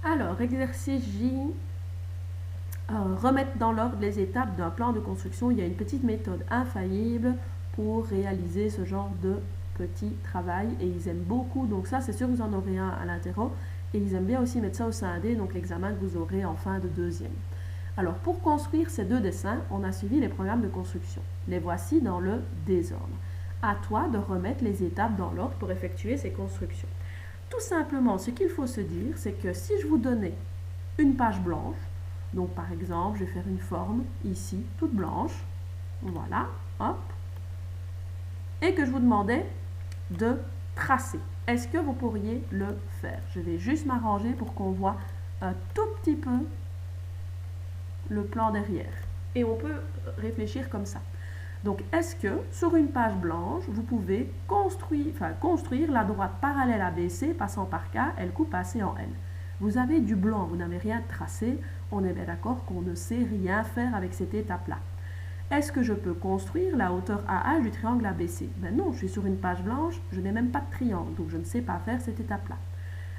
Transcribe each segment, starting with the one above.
Alors, exercice J, remettre dans l'ordre les étapes d'un plan de construction. Il y a une petite méthode infaillible pour réaliser ce genre de petit travail et ils aiment beaucoup. Donc ça, c'est sûr que vous en aurez un à l'interro et ils aiment bien aussi mettre ça au scindé, donc l'examen que vous aurez en fin de deuxième. Alors, pour construire ces deux dessins, on a suivi les programmes de construction. Les voici dans le désordre. À toi de remettre les étapes dans l'ordre pour effectuer ces constructions. Tout simplement, ce qu'il faut se dire, c'est que si je vous donnais une page blanche, donc par exemple, je vais faire une forme ici, toute blanche, voilà, hop, et que je vous demandais de tracer, est-ce que vous pourriez le faire? Je vais juste m'arranger pour qu'on voit un tout petit peu le plan derrière. Et on peut réfléchir comme ça. Donc, est-ce que sur une page blanche, vous pouvez construire la droite parallèle à BC passant par K, elle coupe AC en L? Vous avez du blanc, vous n'avez rien tracé, on est bien d'accord qu'on ne sait rien faire avec cette étape-là. Est-ce que je peux construire la hauteur AH du triangle ABC? Ben non, je suis sur une page blanche, je n'ai même pas de triangle, donc je ne sais pas faire cette étape-là.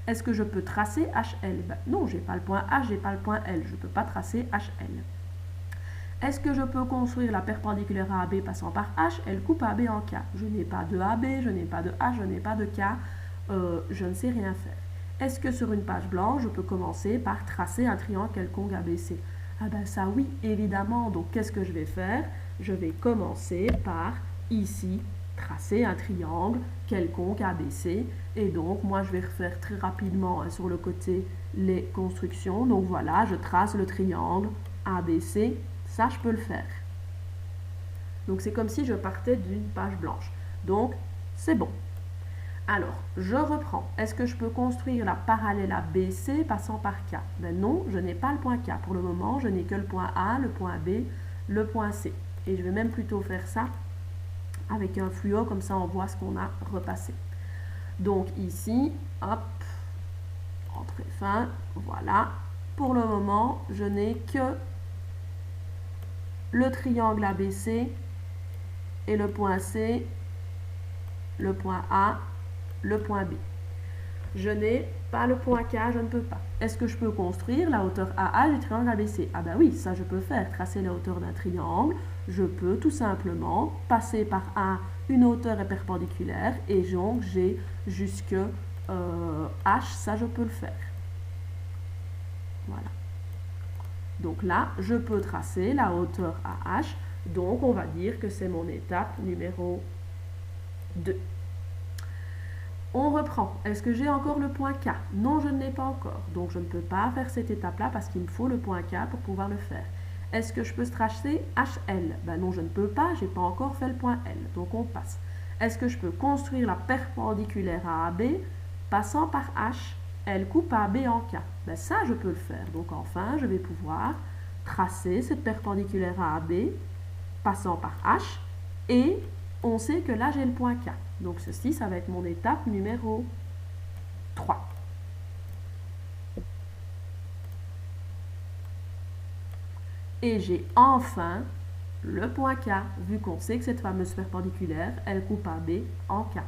Est-ce que je peux tracer HL? Ben non, je n'ai pas le point H, je n'ai pas le point L, je ne peux pas tracer HL. Est-ce que je peux construire la perpendiculaire à AB passant par H? Elle coupe AB en K. Je n'ai pas de AB, je n'ai pas de H, je n'ai pas de K, je ne sais rien faire. Est-ce que sur une page blanche, je peux commencer par tracer un triangle quelconque ABC? Ah ben ça oui, évidemment. Donc qu'est-ce que je vais faire? Je vais commencer par, ici, tracer un triangle quelconque ABC. Et donc, moi, je vais refaire très rapidement sur le côté les constructions. Donc voilà, je trace le triangle ABC. Ça, je peux le faire. Donc, c'est comme si je partais d'une page blanche. Donc, c'est bon. Alors, je reprends. Est-ce que je peux construire la parallèle à BC passant par K? Ben non, je n'ai pas le point K. Pour le moment, je n'ai que le point A, le point B, le point C. Et je vais même plutôt faire ça avec un fluo, comme ça on voit ce qu'on a repassé. Donc ici, hop, entrée fin, voilà. Pour le moment, je n'ai que le triangle ABC et le point C, le point A, le point B. Je n'ai pas le point K, je ne peux pas. Est-ce que je peux construire la hauteur AA du triangle ABC? Ah ben oui, ça je peux faire. Tracer la hauteur d'un triangle, je peux tout simplement passer par A, une hauteur est perpendiculaire, et donc j'ai jusque H, ça je peux le faire. Voilà. Donc là, je peux tracer la hauteur AH, donc on va dire que c'est mon étape numéro 2. On reprend. Est-ce que j'ai encore le point K? Non, je ne l'ai pas encore. Donc, je ne peux pas faire cette étape-là parce qu'il me faut le point K pour pouvoir le faire. Est-ce que je peux tracer HL? Ben non, je ne peux pas. Je n'ai pas encore fait le point L. Donc, on passe. Est-ce que je peux construire la perpendiculaire à AB passant par H? Elle coupe AB en K. Ben ça, je peux le faire. Donc, enfin, je vais pouvoir tracer cette perpendiculaire à AB passant par H et on sait que là, j'ai le point K. Donc, ceci, ça va être mon étape numéro 3. Et j'ai enfin le point K, vu qu'on sait que cette fameuse perpendiculaire, elle coupe AB en K.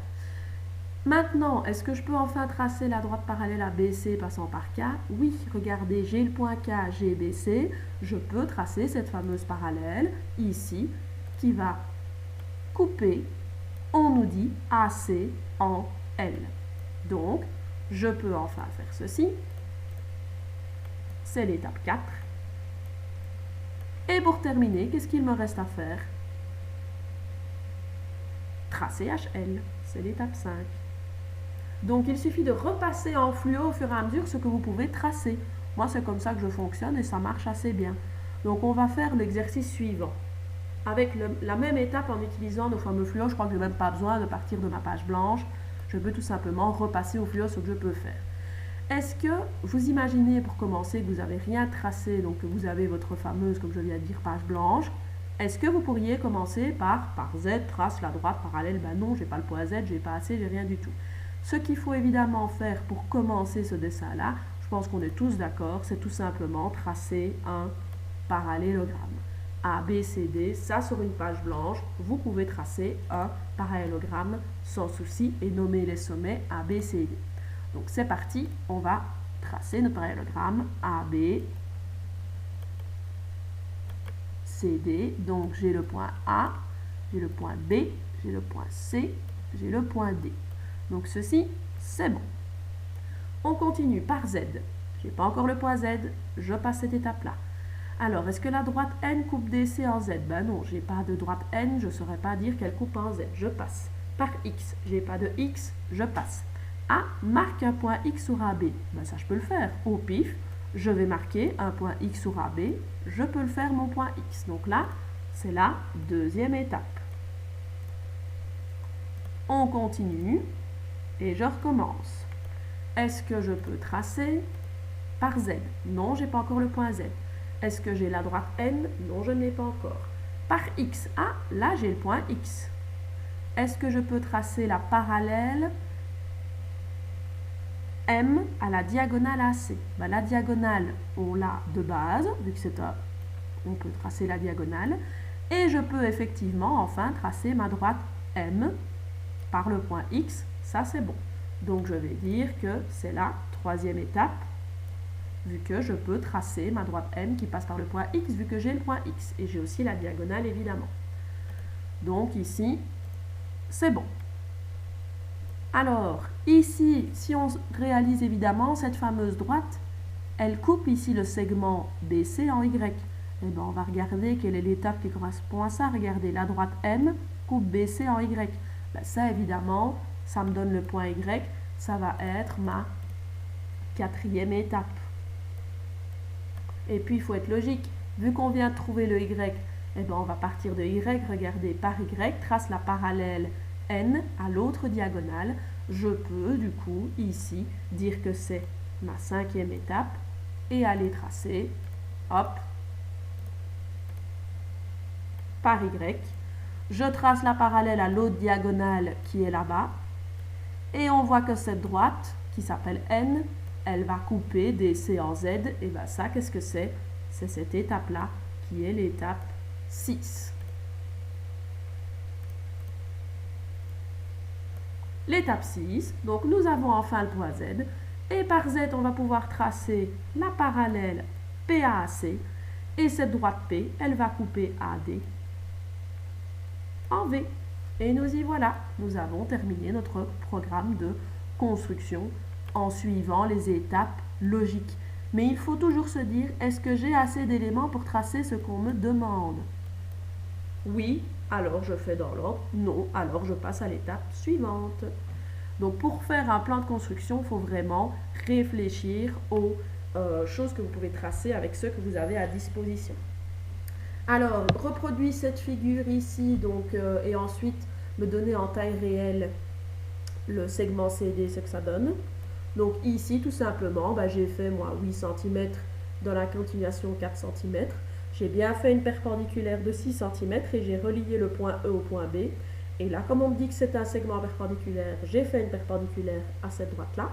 Maintenant, est-ce que je peux enfin tracer la droite parallèle à BC passant par K? Oui, regardez, j'ai le point K, j'ai BC. Je peux tracer cette fameuse parallèle, ici, qui va couper, on nous dit AC en L. Donc, je peux enfin faire ceci. C'est l'étape 4. Et pour terminer, qu'est-ce qu'il me reste à faire? Tracer HL. C'est l'étape 5. Donc, il suffit de repasser en fluo au fur et à mesure ce que vous pouvez tracer. Moi, c'est comme ça que je fonctionne et ça marche assez bien. Donc, on va faire l'exercice suivant. Avec la même étape en utilisant nos fameux fluos, je crois que je n'ai même pas besoin de partir de ma page blanche. Je peux tout simplement repasser au fluo ce que je peux faire. Est-ce que vous imaginez pour commencer que vous n'avez rien tracé, donc que vous avez votre fameuse, comme je viens de dire, page blanche? Est-ce que vous pourriez commencer par Z, trace la droite parallèle? Ben non, je n'ai pas le point Z, je n'ai pas assez, j'ai rien du tout. Ce qu'il faut évidemment faire pour commencer ce dessin-là, je pense qu'on est tous d'accord, c'est tout simplement tracer un parallélogramme. A, B, C, D, ça sur une page blanche, vous pouvez tracer un parallélogramme sans souci et nommer les sommets A, B, C, D. Donc c'est parti, on va tracer notre parallélogramme AB, CD. Donc j'ai le point A, j'ai le point B, j'ai le point C, j'ai le point D. Donc ceci, c'est bon. On continue par Z. Je n'ai pas encore le point Z, je passe cette étape-là. Alors, est-ce que la droite N coupe DC en Z? Ben non, je n'ai pas de droite N, je ne saurais pas dire qu'elle coupe en Z. Je passe. Par X, je n'ai pas de X, je passe. A marque un point X sur AB. Ben ça, je peux le faire. Au pif, je vais marquer un point X sur AB. Je peux le faire, mon point X. Donc là, c'est la deuxième étape. On continue et je recommence. Est-ce que je peux tracer par Z? Non, je n'ai pas encore le point Z. Est-ce que j'ai la droite N? Non, je ne l'ai pas encore. Par X, ah, là j'ai le point X. Est-ce que je peux tracer la parallèle M à la diagonale AC? Ben, la diagonale, on l'a de base, vu que c'est on peut tracer la diagonale. Et je peux effectivement, enfin, tracer ma droite M par le point X. Ça, c'est bon. Donc, je vais dire que c'est la troisième étape, vu que je peux tracer ma droite M qui passe par le point X, vu que j'ai le point X. Et j'ai aussi la diagonale, évidemment. Donc, ici, c'est bon. Alors, ici, si on réalise évidemment cette fameuse droite, elle coupe ici le segment BC en Y. Eh bien, on va regarder quelle est l'étape qui correspond à ça. Regardez, la droite M coupe BC en Y. Ben, ça, évidemment, ça me donne le point Y. Ça va être ma quatrième étape. Et puis, il faut être logique. Vu qu'on vient de trouver le Y, eh bien, on va partir de Y. Regardez, par Y, trace la parallèle N à l'autre diagonale. Je peux, du coup, ici, dire que c'est ma cinquième étape et aller tracer, hop, par Y. Je trace la parallèle à l'autre diagonale qui est là-bas. Et on voit que cette droite, qui s'appelle N, elle va couper DC en Z. Et bien ça, qu'est-ce que c'est? C'est cette étape-là qui est l'étape 6. L'étape 6, donc nous avons enfin le point Z. Et par Z, on va pouvoir tracer la parallèle PAC. Et cette droite P, elle va couper AD en V. Et nous y voilà. Nous avons terminé notre programme de construction en suivant les étapes logiques. Mais il faut toujours se dire, est-ce que j'ai assez d'éléments pour tracer ce qu'on me demande? Oui, alors je fais dans l'ordre. Non, alors je passe à l'étape suivante. Donc pour faire un plan de construction, il faut vraiment réfléchir aux choses que vous pouvez tracer avec ceux que vous avez à disposition. Alors, reproduis cette figure ici, donc, et ensuite me donner en taille réelle le segment CD, ce que ça donne. Donc ici, tout simplement, j'ai fait moi 8 cm dans la continuation 4 cm. J'ai bien fait une perpendiculaire de 6 cm et j'ai relié le point E au point B. Et là, comme on me dit que c'est un segment perpendiculaire, j'ai fait une perpendiculaire à cette droite-là.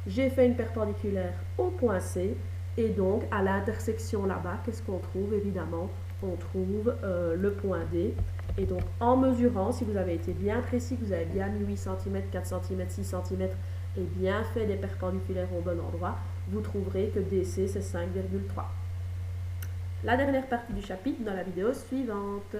J'ai fait une perpendiculaire au point C. Et donc, à l'intersection là-bas, qu'est-ce qu'on trouve? Évidemment, on trouve le point D. Et donc, en mesurant, si vous avez été bien précis, que vous avez bien mis 8 cm, 4 cm, 6 cm et bien fait des perpendiculaires au bon endroit, vous trouverez que DC, c'est 5,3. La dernière partie du chapitre dans la vidéo suivante.